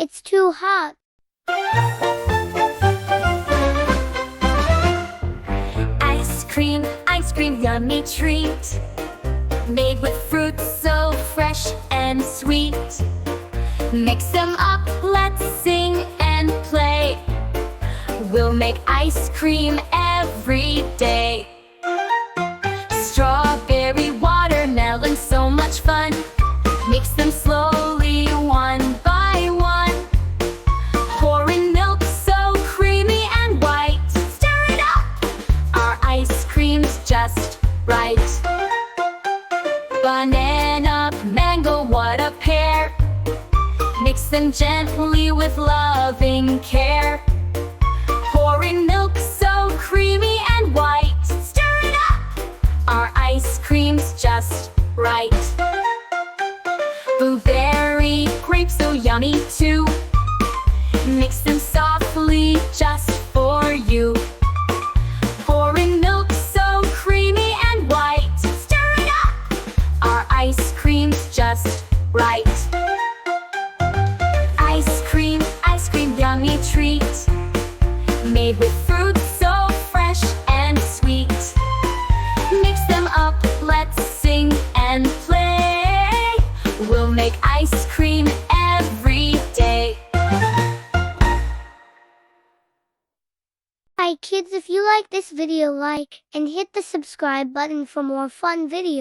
It's too hot. Ice cream, yummy treat. Made with fruits so fresh and sweet. Mix them up, let's sing and play. We'll make ice cream every day. Strawberry, watermelon, so much fun. Mix them slowly, one by one. Pour in milk so creamy and white. Stir it up! Our ice cream's just right. Banana, mango, what a pair. Mix them gently with loving care. Pour in milk so creamy and white. Stir it up! Our ice cream's just right. Blueberry, grape, so yummy too. Mix them softly just for you. Pour in milk so creamy and white. Stir it up! Our ice cream's just right. Ice cream, yummy treat. Made with fruits so fresh and sweet. Mix them up, let's sing and play. We'll make ice cream every day. Hi kids, if you like this video, like and hit the subscribe button for more fun videos.